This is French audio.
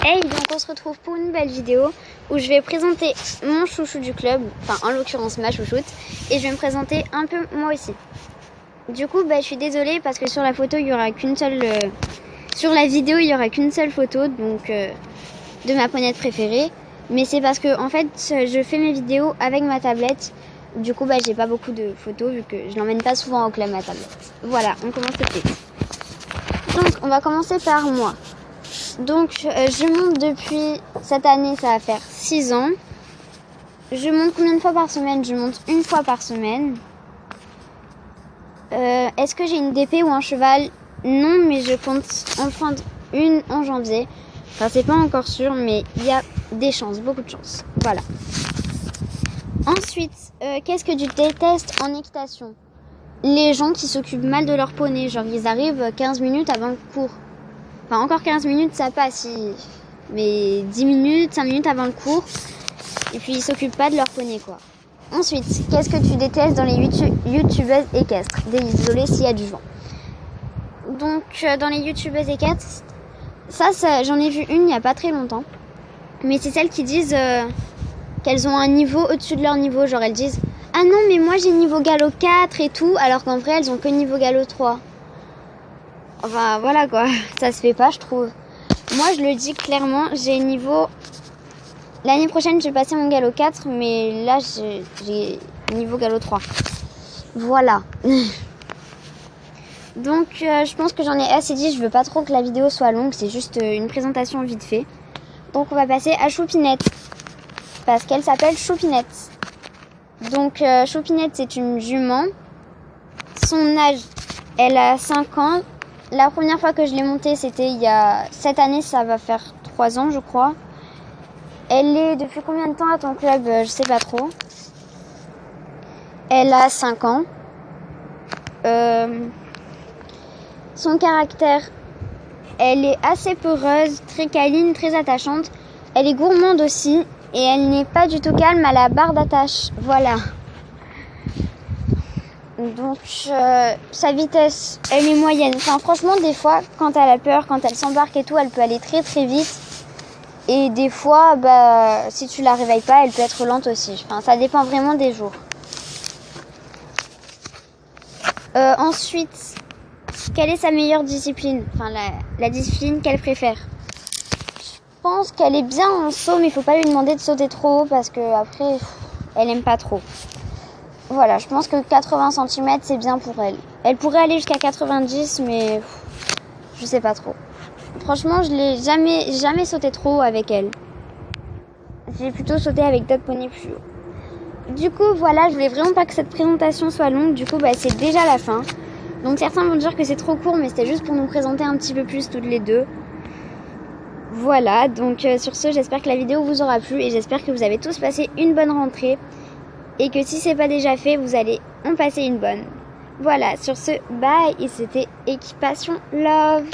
Hey, donc on se retrouve pour une nouvelle vidéo où je vais présenter mon chouchou du club, enfin en l'occurrence ma chouchoute, et je vais me présenter un peu moi aussi. Du coup, je suis désolée parce que sur la photo il y aura qu'une seule, sur la vidéo il y aura qu'une seule photo, donc de ma poignette préférée. Mais c'est parce que en fait je fais mes vidéos avec ma tablette. Du coup, j'ai pas beaucoup de photos vu que je l'emmène pas souvent au club ma tablette. Voilà, on commence tout de suite. Donc on va commencer par moi. Donc je monte depuis cette année, ça va faire 6 ans. Je monte combien de fois par semaine? Je monte une fois par semaine. Est-ce que j'ai une DP ou un cheval? Non, mais je compte en prendre une en janvier. Enfin, c'est pas encore sûr, mais il y a des chances, beaucoup de chances. Voilà. Ensuite, qu'est-ce que tu détestes en équitation? Les gens qui s'occupent mal de leur poney. Genre, ils arrivent 15 minutes avant le cours. Enfin, encore 15 minutes, ça passe. Mais 10 minutes, 5 minutes avant le cours. Et puis, ils s'occupent pas de leur poney, quoi. Ensuite, qu'est-ce que tu détestes dans les youtubeuses équestres? Désolé s'il y a du vent. Donc, dans les youtubeuses équestres, ça j'en ai vu une il n'y a pas très longtemps. Mais c'est celles qui disent qu'elles ont un niveau au-dessus de leur niveau. Genre, elles disent « Ah non, mais moi, j'ai niveau galop 4 et tout. » Alors qu'en vrai, elles ont que niveau galop 3. Enfin, voilà quoi. Ça se fait pas, je trouve. Moi, je le dis clairement, j'ai niveau... L'année prochaine, je vais passer mon galop 4, mais là, j'ai niveau galop 3. Voilà. Donc, je pense que j'en ai assez dit. Je veux pas trop que la vidéo soit longue. C'est juste une présentation vite fait. Donc, on va passer à Choupinette. Parce qu'elle s'appelle Choupinette. Donc, Choupinette, c'est une jument. Son âge, elle a 5 ans. La première fois que je l'ai montée, c'était il y a... Cette année, ça va faire 3 ans, je crois. Elle est depuis combien de temps à ton club? Je sais pas trop. Elle a 5 ans. Son caractère, elle est assez peureuse, très câline, très attachante. Elle est gourmande aussi et elle n'est pas du tout calme à la barre d'attache. Voilà. Donc sa vitesse, elle est moyenne. Enfin franchement, des fois, quand elle a peur, quand elle s'embarque et tout, elle peut aller très très vite. Et des fois, si tu la réveilles pas, elle peut être lente aussi. Enfin, ça dépend vraiment des jours. Ensuite, quelle est sa meilleure discipline? Enfin, la discipline qu'elle préfère. Je pense qu'elle est bien en saut, mais il faut pas lui demander de sauter trop haut parce que après, elle aime pas trop. Voilà, je pense que 80 cm, c'est bien pour elle. Elle pourrait aller jusqu'à 90, mais je sais pas trop. Franchement, je l'ai jamais sauté trop haut avec elle. J'ai plutôt sauté avec d'autres poneys plus haut. Du coup, voilà, je voulais vraiment pas que cette présentation soit longue. Du coup, c'est déjà la fin. Donc certains vont dire que c'est trop court, mais c'était juste pour nous présenter un petit peu plus toutes les deux. Voilà, donc sur ce, j'espère que la vidéo vous aura plu et j'espère que vous avez tous passé une bonne rentrée. Et que si c'est pas déjà fait, vous allez en passer une bonne. Voilà, sur ce, bye, et c'était Équipation Love.